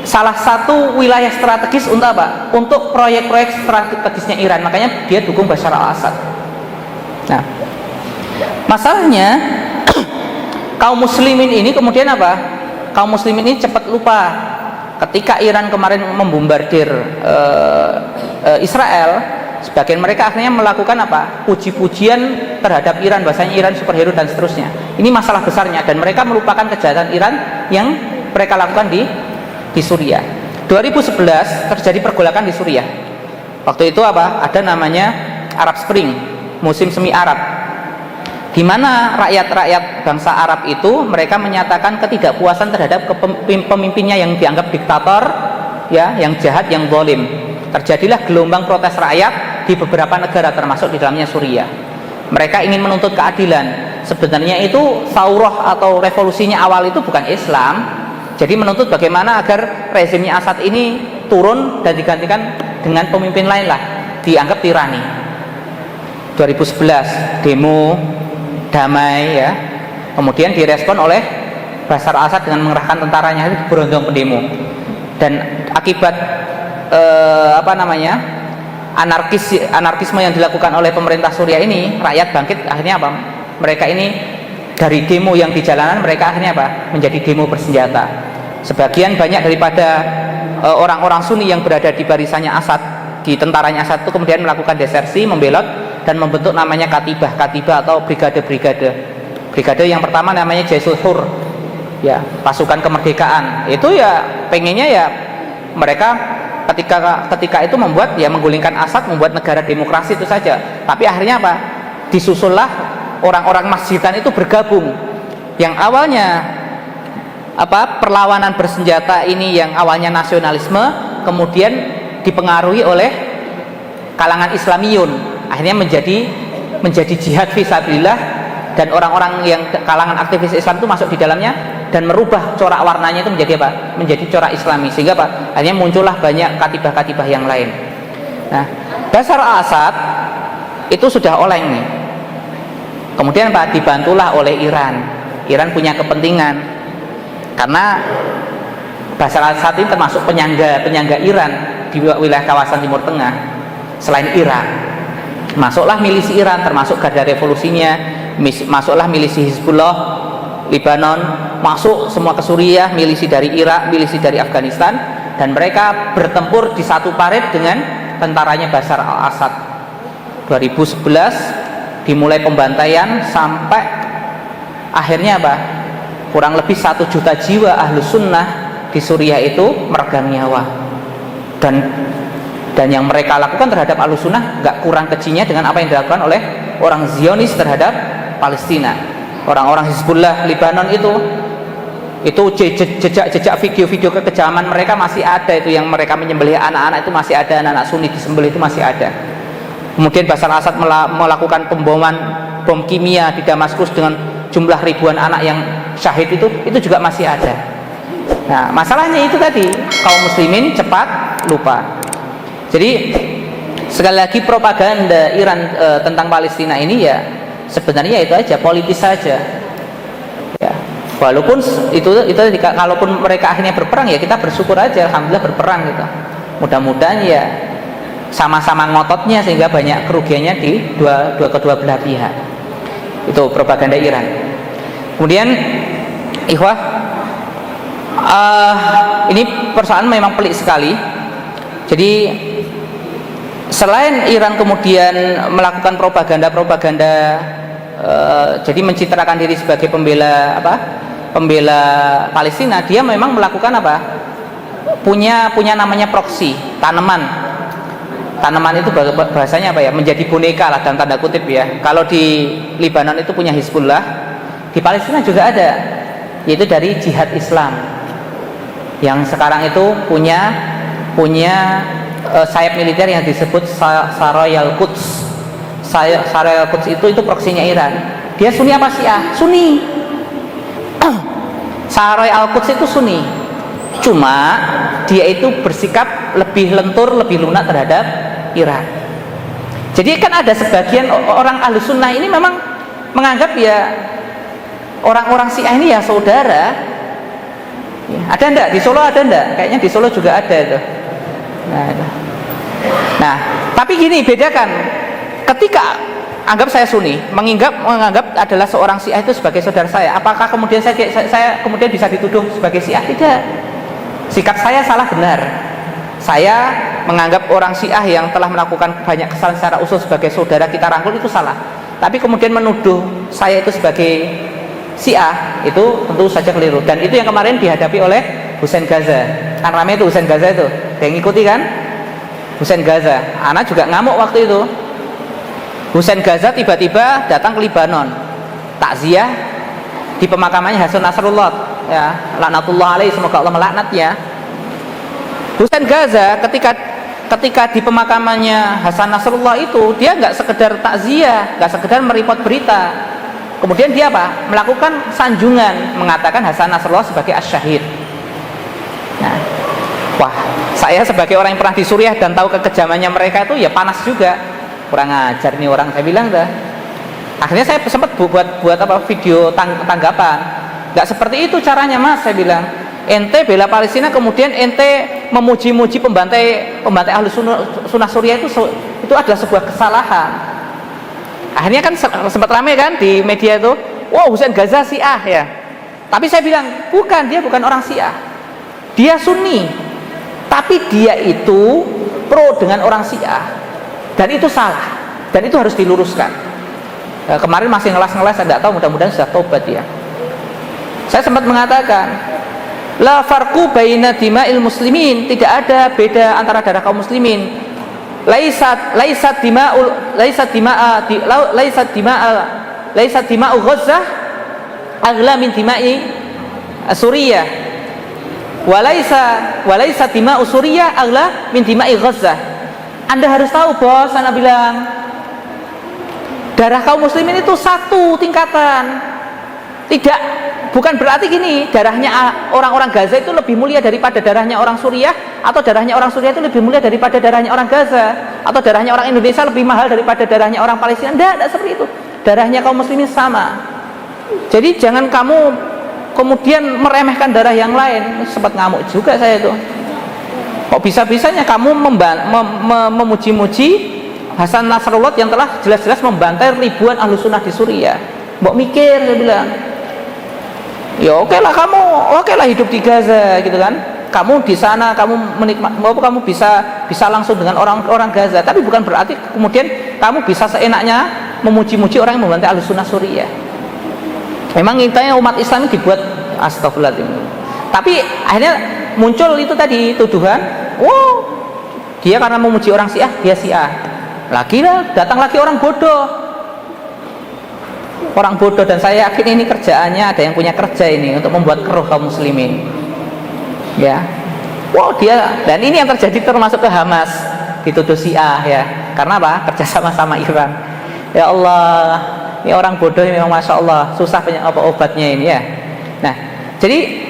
salah satu wilayah strategis untuk apa? Untuk proyek-proyek strategisnya Iran. Makanya dia dukung Bashar al-Assad. Nah, masalahnya kaum muslimin ini kemudian apa? Kaum muslimin ini cepat lupa ketika Iran kemarin membombardir Israel. Sebagian mereka akhirnya melakukan apa? Puji-pujian terhadap Iran, bahasanya Iran superhero dan seterusnya. Ini masalah besarnya, dan mereka melupakan kejahatan Iran yang mereka lakukan di Suriah. 2011 terjadi pergolakan di Suriah. Waktu itu apa? Ada namanya Arab Spring, musim semi Arab, di mana rakyat-rakyat bangsa Arab itu mereka menyatakan ketidakpuasan terhadap pemimpinnya yang dianggap diktator, ya, yang jahat, yang zalim. Terjadilah gelombang protes rakyat di beberapa negara termasuk di dalamnya Suriah. Mereka ingin menuntut keadilan. Sebenarnya itu saurah atau revolusinya awal itu bukan Islam. Jadi menuntut bagaimana agar rezimnya Assad ini turun dan digantikan dengan pemimpin lain lah, dianggap tirani. 2011 demo damai ya. Kemudian direspon oleh Bashar al-Assad dengan mengerahkan tentaranya, itu berondong pendemo. Dan akibat anarkisme yang dilakukan oleh pemerintah Suriah ini, rakyat bangkit, akhirnya apa? Mereka ini dari demo yang di jalanan, mereka akhirnya apa? Menjadi demo bersenjata. Sebagian banyak daripada orang-orang Sunni yang berada di barisannya Assad, di tentaranya Assad itu kemudian melakukan desersi, membelot dan membentuk namanya katibah atau brigade yang pertama namanya Jaisul Hur ya, pasukan kemerdekaan. Itu ya pengennya ya mereka ketika itu membuat, ya, menggulingkan Assad, membuat negara demokrasi itu saja. Tapi akhirnya apa? Disusullah orang-orang masjidan itu bergabung. Yang awalnya perlawanan bersenjata ini, yang awalnya nasionalisme, kemudian dipengaruhi oleh kalangan Islamiyun, akhirnya menjadi jihad fisabilillah, dan orang-orang yang kalangan aktivis Islam itu masuk di dalamnya dan merubah corak warnanya itu menjadi apa? Menjadi corak Islami, sehingga apa? Akhirnya muncullah banyak katibah-katibah yang lain. Nah, Bashar al-Assad itu sudah oleng nih. Kemudian apa? Dibantulah oleh Iran. Iran punya kepentingan karena Bashar al-Assad ini termasuk penyangga Iran di wilayah kawasan Timur Tengah. Selain Irak, masuklah milisi Iran, termasuk garda revolusinya, masuklah milisi Hizbullah Lebanon, masuk semua ke Suriah, milisi dari Irak, milisi dari Afghanistan, dan mereka bertempur di satu parit dengan tentaranya Bashar al-Assad. 2011 dimulai pembantaian sampai akhirnya apa? Kurang lebih 1 juta jiwa Ahlus Sunnah di Suriah itu meregang nyawa. Dan yang mereka lakukan terhadap Ahlus Sunnah nggak kurang kejinya dengan apa yang dilakukan oleh orang Zionis terhadap Palestina. Orang-orang Hizbullah Lebanon itu jejak video-video kekejaman mereka masih ada, itu yang mereka menyembelih anak-anak itu masih ada, anak-anak Sunni disembelih itu masih ada. Kemudian Bashar al-Assad melakukan pemboman bom kimia di Damaskus dengan jumlah ribuan anak yang syahid itu juga masih ada. Nah, masalahnya itu tadi, kaum muslimin cepat lupa. Jadi sekali lagi propaganda Iran tentang Palestina ini ya sebenarnya itu aja, politis saja. Ya, walaupun itu kalaupun mereka akhirnya berperang ya kita bersyukur aja, alhamdulillah berperang gitu. Mudah-mudahan ya sama-sama ngototnya sehingga banyak kerugiannya di kedua belah pihak. Itu propaganda Iran. Kemudian ikhwah, ini persoalan memang pelik sekali. Jadi selain Iran kemudian melakukan propaganda jadi mencitrakan diri sebagai pembela Palestina, dia memang melakukan punya namanya proksi, tanaman itu bahasanya menjadi boneka lah dalam tanda kutip ya. Kalau di Lebanon itu punya Hizbullah, di Palestina juga ada, yaitu dari Jihad Islam yang sekarang itu punya sayap militer yang disebut Saray al-Quds. Saray al-Quds itu proksinya Iran. Dia Sunni apa Syiah? Sunni. Saray al-Quds itu Sunni. Cuma dia itu bersikap lebih lentur, lebih lunak terhadap Iran. Jadi kan ada sebagian orang Ahlus Sunnah ini memang menganggap ya orang-orang Syiah ini ya saudara. Ya, ada enggak? Di Solo ada enggak? Kayaknya di Solo juga ada itu. Nah, tapi gini, bedakan. Ketika anggap saya Sunni, menganggap adalah seorang Syiah itu sebagai saudara saya, apakah kemudian saya kemudian bisa dituduh sebagai Syiah? Tidak. Sikap saya salah benar. Saya menganggap orang Syiah yang telah melakukan banyak kesalahan secara usul sebagai saudara kita rangkul itu salah. Tapi kemudian menuduh saya itu sebagai Syiah itu tentu saja keliru. Dan itu yang kemarin dihadapi oleh Husain Gaza. Kan ramai itu Husain Gaza itu. Yang ngikuti kan? Husain Gaza. Anak juga ngamuk waktu itu. Husain Gaza tiba-tiba datang ke Lebanon, takziah di pemakamannya Hasan Nasrullah, ya, laknatullah alaihi, semoga Allah melaknatnya. Husain Gaza ketika di pemakamannya Hasan Nasrullah itu dia nggak sekedar takziah, nggak sekedar meripot berita, kemudian dia melakukan sanjungan, mengatakan Hasan Nasrullah sebagai as-syahid. Nah, wah, saya sebagai orang yang pernah di Suriah dan tahu kekejamannya mereka itu ya panas juga. Kurang ajar nih orang, saya bilang dah. Akhirnya saya sempat buat video tanggapan. Nggak seperti itu caranya Mas, saya bilang. Ente bela Palestina kemudian ente memuji-muji pembantai Ahlus Sunnah Suriah itu adalah sebuah kesalahan. Akhirnya kan sempat ramai kan di media itu, wow Husain Gaza Syiah ya. Tapi saya bilang bukan, dia bukan orang Syiah. Dia Sunni. Tapi dia itu pro dengan orang Syiah. Dan itu salah, dan itu harus diluruskan. Kemarin masih ngelas-ngelas, saya tidak tahu, mudah-mudahan sudah tobat ya. Saya sempat mengatakan, la farqu baina dima'il muslimin, tidak ada beda antara darah kaum muslimin. Laisat dima'u Ghazzah aghla min dima'i Suriah. Walaisa dima'u Suriah aghla min dima'i Ghazzah. Anda harus tahu bos, Anda bilang darah kaum muslimin itu satu tingkatan. Tidak, bukan berarti gini, darahnya orang-orang Gaza itu lebih mulia daripada darahnya orang Suriah, atau darahnya orang Suriah itu lebih mulia daripada darahnya orang Gaza, atau darahnya orang Indonesia lebih mahal daripada darahnya orang Palestina. Tidak seperti itu. Darahnya kaum muslimin sama. Jadi jangan kamu kemudian meremehkan darah yang lain. Sempat ngamuk juga saya itu. Kok bisa-bisanya kamu memuji-muji Hasan Nasrullah yang telah jelas-jelas membantai ribuan ahlu sunnah di Suriah? Mbok mikir, saya bilang. Ya oke lah hidup di Gaza gitu kan. Kamu di sana, kamu kamu bisa langsung dengan orang-orang Gaza. Tapi bukan berarti kemudian kamu bisa seenaknya memuji-muji orang yang membantai ahlu sunnah Suriah. Memang intinya umat Islam dibuat astagfirullahaladzim. Tapi akhirnya muncul itu tadi tuduhan, wow, dia karena memuji orang Syiah, dia Syiah. Datang lagi orang bodoh, dan saya yakin ini kerjaannya ada yang punya kerja ini untuk membuat keruh kaum muslimin. Ya, wow dan ini yang terjadi termasuk ke Hamas, dituduh Syiah ya, karena apa? Kerja sama Iran. Ya Allah, ini orang bodoh ini memang masya Allah susah obatnya ini ya. Nah, jadi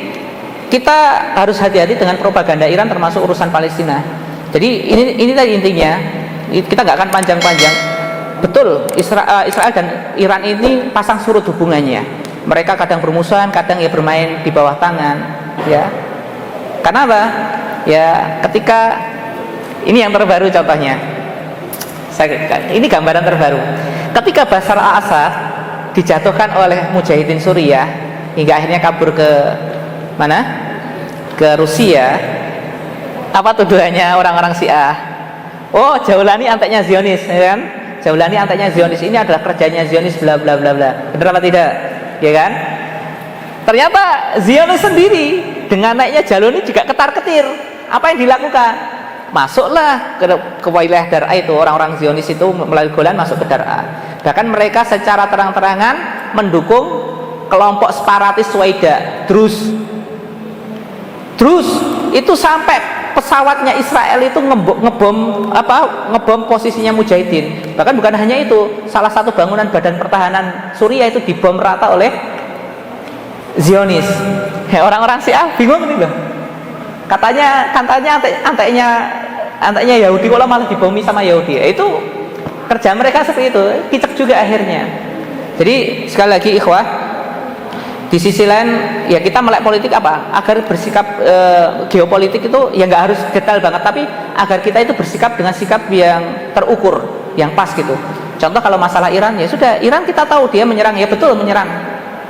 kita harus hati-hati dengan propaganda Iran termasuk urusan Palestina. Jadi ini tadi intinya, kita nggak akan panjang-panjang. Betul, Israel dan Iran ini pasang surut hubungannya. Mereka kadang bermusuhan, kadang ya bermain di bawah tangan, ya. Karena apa? Ya, ketika ini yang terbaru contohnya. Ini gambaran terbaru. Ketika Bashar al-Assad dijatuhkan oleh Mujahidin Suriah hingga akhirnya kabur ke mana? Ke Rusia. Apa tuduhannya orang-orang Syiah? Oh, Jaulani anteknya Zionis, ya kan? Jaulani anteknya Zionis, ini adalah kerjanya Zionis bla bla bla bla. Benar apa tidak? Ya kan? Ternyata Zionis sendiri dengan naiknya Jaulani juga ketar-ketir. Apa yang dilakukan? Masuklah ke wilayah Dar'a itu, orang-orang Zionis itu melalui Golan masuk ke Dar'a. Bahkan mereka secara terang-terangan mendukung kelompok separatis Suwaida, Drus itu sampai pesawatnya Israel itu ngebom posisinya Mujahidin. Bahkan bukan hanya itu, salah satu bangunan badan pertahanan Suriah itu dibom rata oleh Zionis. Orang-orang Syiah bingung nih loh. Katanya anteknya Yahudi kalau malah dibomi sama Yahudi. Itu kerja mereka seperti itu, kicek juga akhirnya. Jadi sekali lagi ikhwah, di sisi lain ya kita melek politik apa? Agar bersikap geopolitik itu ya nggak harus detail banget, tapi agar kita itu bersikap dengan sikap yang terukur, yang pas gitu. Contoh kalau masalah Iran, ya sudah, Iran kita tahu dia menyerang, ya betul menyerang,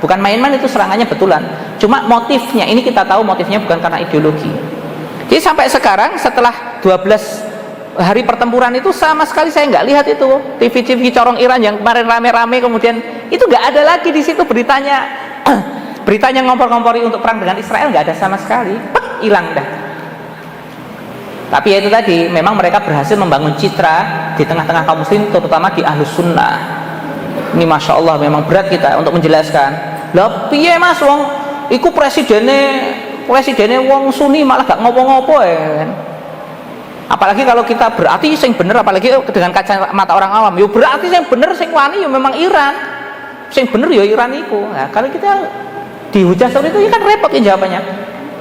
bukan main-main, itu serangannya betulan. Cuma motifnya ini kita tahu motifnya bukan karena ideologi. Jadi sampai sekarang setelah 12 hari pertempuran itu sama sekali saya nggak lihat itu TV corong Iran yang kemarin rame-rame, kemudian itu nggak ada lagi di situ beritanya ngompor-ngompori untuk perang dengan Israel, nggak ada sama sekali, hilang dah. Tapi ya itu tadi, memang mereka berhasil membangun citra di tengah-tengah kaum muslim, terutama di Ahlus Sunnah. Ini masya Allah memang berat kita untuk menjelaskan. Lah piye mas wong iku presidennya wong Sunni malah gak ngopo-ngopo ya kan? Apalagi kalau kita berarti sing bener, apalagi dengan kacamata orang awam, yo berarti sing bener sing wani yo memang Iran, sing bener yo Iran itu. Nah, kalau kita dihujat seperti itu ya kan repot ya jawabannya.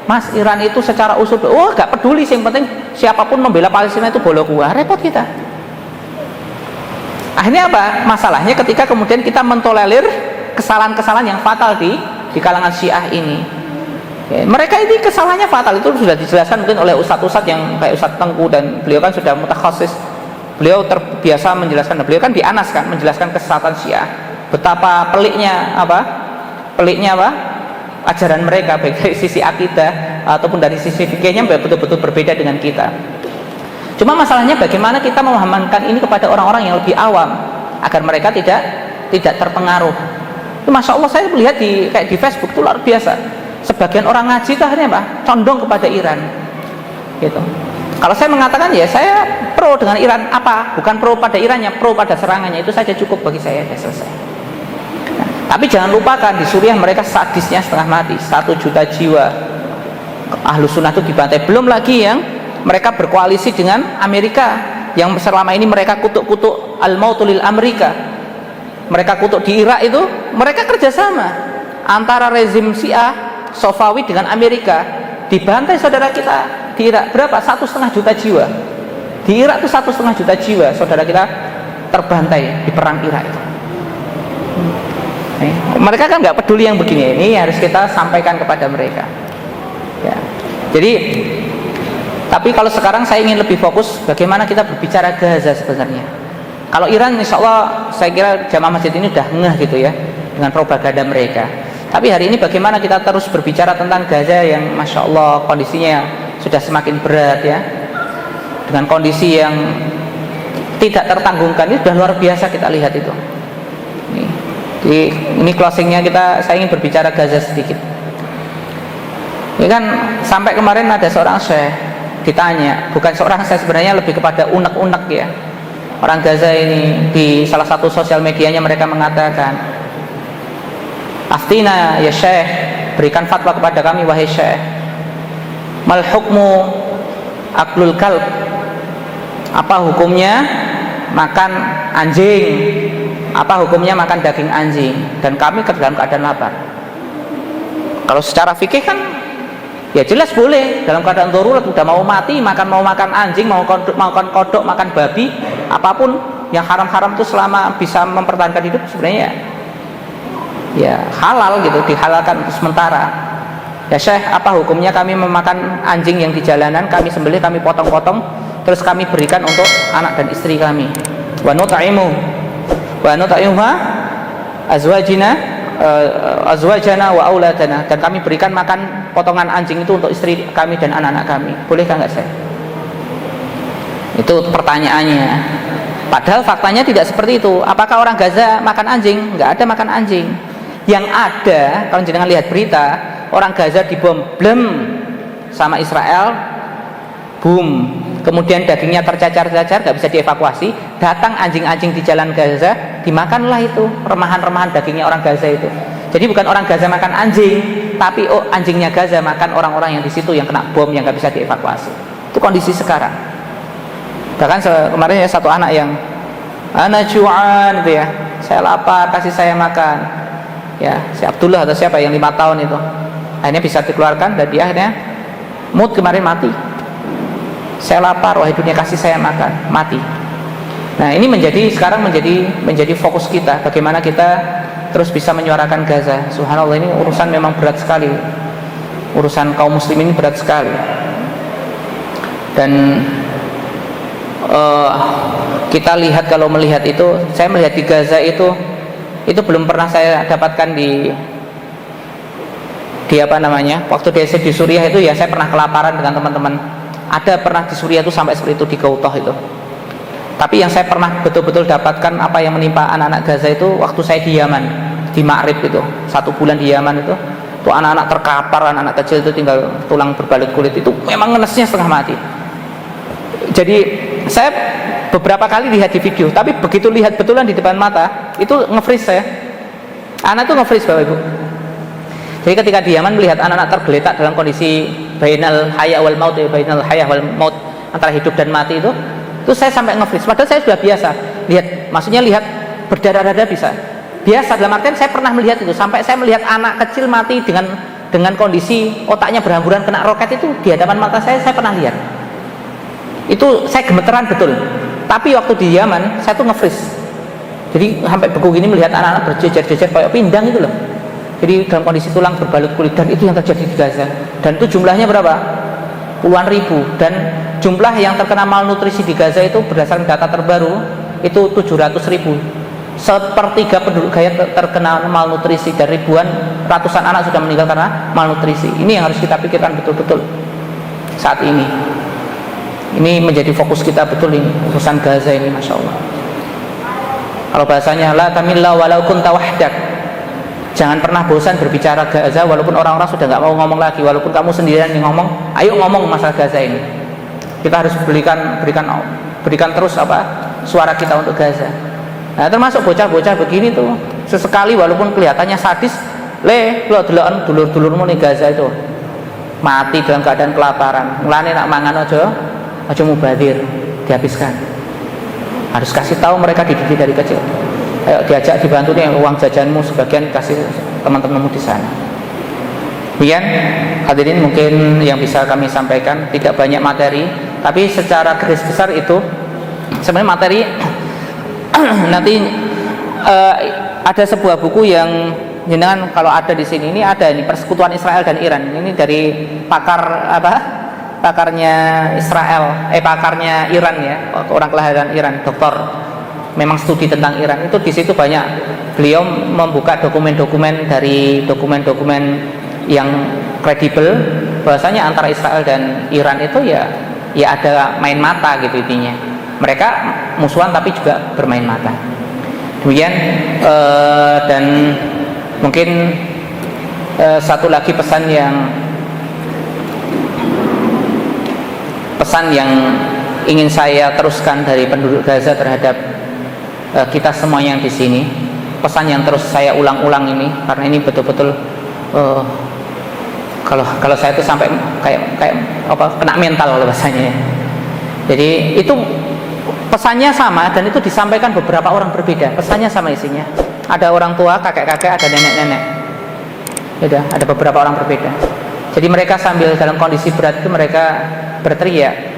Mas, Iran itu secara usul, oh gak peduli, yang penting siapapun membela Palestina itu bolo gua, repot kita. Akhirnya apa? Masalahnya ketika kemudian kita mentolerir kesalahan-kesalahan yang fatal di kalangan Syiah ini. Ya, mereka ini kesalahannya fatal, itu sudah dijelaskan mungkin oleh ustadz-ustadz yang kayak Ustadz Tengku, dan beliau kan sudah mutakhasis, beliau terbiasa menjelaskan, beliau kan di Anas kan menjelaskan kesesatan Syiah, betapa peliknya ajaran mereka, baik dari sisi akidah ataupun dari sisi fikihnya betul-betul berbeda dengan kita. Cuma masalahnya bagaimana kita memahamkan ini kepada orang-orang yang lebih awam agar mereka tidak terpengaruh. Itu masya Allah saya melihat kayak di Facebook itu luar biasa. Sebagian orang ngaji itu akhirnya apa? Condong kepada Iran, gitu. Kalau saya mengatakan ya saya pro dengan Iran, apa? Bukan pro pada Irannya, pro pada serangannya, itu saja cukup bagi saya, ya selesai. Nah, tapi jangan lupakan di Suriah mereka sadisnya setengah mati, 1 juta jiwa. Ahlus Sunnah itu dibantai. Belum lagi yang mereka berkoalisi dengan Amerika, yang selama ini mereka kutuk-kutuk al-mautulil Amerika. Mereka kutuk di Irak itu, mereka kerjasama antara rezim Syiah Safawi dengan Amerika. Dibantai saudara kita di Irak berapa? 1,5 juta jiwa. Di Irak itu 1,5 juta jiwa saudara kita terbantai di perang Irak itu. Mereka kan nggak peduli yang begini. Ini harus kita sampaikan kepada mereka. Ya. Jadi, tapi kalau sekarang saya ingin lebih fokus bagaimana kita berbicara Gaza sebenarnya. Kalau Iran, insya Allah saya kira jamaah masjid ini udah ngeh gitu ya dengan propaganda mereka. Tapi hari ini bagaimana kita terus berbicara tentang Gaza yang masya Allah kondisinya sudah semakin berat ya, dengan kondisi yang tidak tertanggungkan, ini sudah luar biasa kita lihat itu. Ini closingnya saya ingin berbicara Gaza sedikit. Ini kan sampai kemarin ada seorang syekh ditanya, bukan seorang syekh sebenarnya, lebih kepada unek-unek ya. Orang Gaza ini di salah satu sosial medianya mereka mengatakan, "Aftina ya syekh, berikan fatwa kepada kami wahai syekh. Mal hukmu aklul kalb? Apa hukumnya makan anjing? Apa hukumnya makan daging anjing? Dan kami dalam keadaan lapar." Kalau secara fikih kan Ya jelas boleh dalam keadaan darurat, udah mau mati, mau makan anjing, mau makan kodok, makan babi, apapun yang haram-haram itu selama bisa mempertahankan hidup sebenarnya ya halal gitu, dihalalkan untuk sementara. Ya Syekh, apa hukumnya kami memakan anjing yang di jalanan, kami sembelih, kami potong-potong, terus kami berikan untuk anak dan istri kami. Wa nut'imu azwajana wa auladana, dan kami berikan makan potongan anjing itu untuk istri kami dan anak-anak kami. Bolehkah enggak Syekh? Itu pertanyaannya. Padahal faktanya tidak seperti itu. Apakah orang Gaza makan anjing? Enggak ada makan anjing. Yang ada, kalau jenengan lihat berita, orang Gaza dibom blem sama Israel, boom, kemudian dagingnya tercacar-cacar, nggak bisa dievakuasi, datang anjing-anjing di jalan Gaza, dimakanlah itu remahan-remahan dagingnya orang Gaza itu. Jadi bukan orang Gaza makan anjing, tapi anjingnya Gaza makan orang-orang yang di situ yang kena bom, yang nggak bisa dievakuasi. Itu kondisi sekarang. Bahkan kemarin ya satu anak yang ana ju'an itu ya, saya lapar, kasih saya makan. Ya, si Abdullah atau siapa yang 5 tahun itu, akhirnya bisa dikeluarkan dan dia akhirnya mood kemarin mati. Saya lapar, wahai dunia kasih saya makan, mati. Nah ini sekarang menjadi fokus kita, bagaimana kita terus bisa menyuarakan Gaza. Subhanallah, ini urusan memang berat sekali, urusan kaum muslimin ini berat sekali. Dan kita lihat, kalau melihat itu, saya melihat di Gaza itu belum pernah saya dapatkan di apa namanya, waktu di Suriah itu ya saya pernah kelaparan dengan teman-teman. Ada pernah di Suriah itu sampai seperti itu, di Gautoh itu. Tapi yang saya pernah betul-betul dapatkan apa yang menimpa anak-anak Gaza itu waktu saya di Yaman, di Ma'rib itu, 1 bulan di Yaman itu anak-anak terkapar, anak-anak kecil itu tinggal tulang berbalut kulit, itu memang ngenesnya setengah mati. Jadi saya beberapa kali lihat di video, tapi begitu lihat betulan di depan mata itu nge-freeze saya. Anak itu nge-freeze Bapak Ibu. Jadi ketika di Yaman melihat anak-anak tergeletak dalam kondisi bainal haya wal maut, bainal haya wal maut, antara hidup dan mati itu saya sampai nge-freeze. Padahal saya sudah biasa lihat, maksudnya lihat berdarah-darah bisa. Biasa dalam artian saya pernah melihat itu, sampai saya melihat anak kecil mati dengan kondisi otaknya berhamburan kena roket itu di hadapan mata saya pernah lihat. Itu saya gemeteran betul. Tapi waktu di Yaman saya tuh nge-freeze. Jadi sampai beku gini melihat anak-anak berjejer-jejer kayak pindang itu loh. Jadi dalam kondisi tulang berbalut kulit, dan itu yang terjadi di Gaza. Dan itu jumlahnya berapa? Puluhan ribu. Dan jumlah yang terkena malnutrisi di Gaza itu berdasarkan data terbaru itu 700.000. Sepertiga penduduk Gaza terkena malnutrisi, dan ratusan anak sudah meninggal karena malnutrisi. Ini yang harus kita pikirkan betul-betul saat ini. Ini menjadi fokus kita betul ini, urusan Gaza ini, Masya Allah. Kalau bahasanya la tamilla walau kunta wahdak, jangan pernah bosan berbicara Gaza walaupun orang-orang sudah nggak mau ngomong lagi, walaupun kamu sendirian yang ngomong, ayo ngomong masalah Gaza ini. Kita harus berikan terus suara kita untuk Gaza. Nah, termasuk bocah-bocah begini tuh, sesekali walaupun kelihatannya sadis, lo deloken dulur-dulurmu nih Gaza itu mati dalam keadaan kelaparan, ngelane nak mangan aja mubadir, dihabiskan. Harus kasih tahu mereka, dididik dari kecil. Ayo diajak, dibantu nih, uang jajanmu sebagian kasih teman-temanmu di sana. Kemudian hadirin, mungkin yang bisa kami sampaikan tidak banyak materi, tapi secara garis besar itu sebenarnya materi nanti ada sebuah buku yang jenengan kalau ada di sini, ini ada ini persekutuan Israel dan Iran. Ini dari pakarnya Israel, pakarnya Iran ya, orang kelahiran Iran, doktor, memang studi tentang Iran. Itu di situ banyak beliau membuka dokumen-dokumen dari dokumen-dokumen yang kredibel, bahwasanya antara Israel dan Iran itu ya ada main mata gitu intinya. Mereka musuhan tapi juga bermain mata. Kemudian dan mungkin satu lagi pesan yang ingin saya teruskan dari penduduk Gaza terhadap kita semua yang di sini, pesan yang terus saya ulang-ulang ini, karena ini betul-betul kalau saya itu sampai kayak kena mental bahasanya. Jadi itu pesannya sama, dan itu disampaikan beberapa orang berbeda. Pesannya sama isinya. Ada orang tua, kakek-kakek, ada nenek-nenek. Ada beberapa orang berbeda. Jadi mereka sambil dalam kondisi berat itu mereka berteriak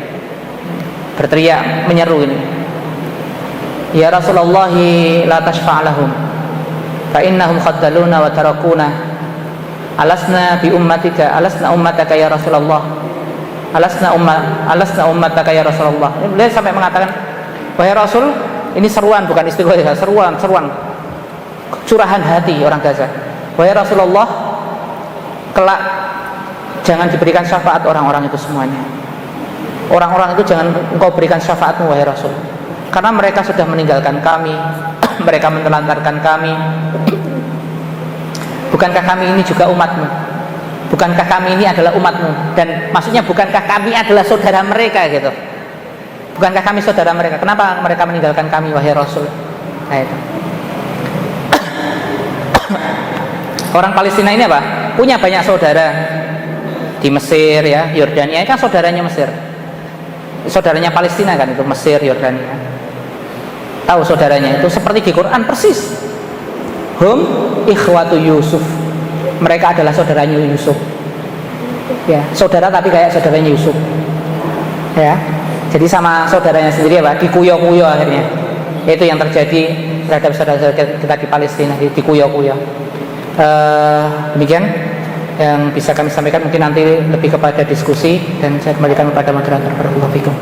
menyeru ini, ya Rasulullah la tashfa' lahum fa innahum khaddaluna wa tarakuna, alasna bi ummatika, alasna ummataka ya Rasulullah, alasna ummataka ya Rasulullah. Beliau sampai mengatakan, wahai Rasul, ini seruan bukan istighatsah, seruan curahan hati orang Gaza. Wahai Rasulullah, kelak jangan diberikan syafaat orang-orang itu semuanya. Orang-orang itu jangan engkau berikan syafaatmu wahai Rasul, karena mereka sudah meninggalkan kami, mereka menelantarkan kami. Bukankah kami ini juga umatmu? Bukankah kami ini adalah umatmu? Dan maksudnya bukankah kami adalah saudara mereka gitu? Bukankah kami saudara mereka? Kenapa mereka meninggalkan kami wahai Rasul? Nah, itu. Orang Palestina ini apa? Punya banyak saudara di Mesir ya, Yordania kan saudaranya Mesir. Saudaranya Palestina kan itu Mesir, Yordania. Tahu saudaranya itu seperti di Quran persis. Hum ikhwatu Yusuf. Mereka adalah saudaranya Yusuf. Ya, saudara tapi kayak saudaranya Yusuf. Ya. Jadi sama saudaranya sendiri apa? Dikuyo-kuyo akhirnya. Itu yang terjadi terhadap saudara-saudara kita di Palestina, dikuyo-kuyo. Demikian yang bisa kami sampaikan, mungkin nanti lebih kepada diskusi dan saya kembalikan kepada moderator. Barakallahu fikum.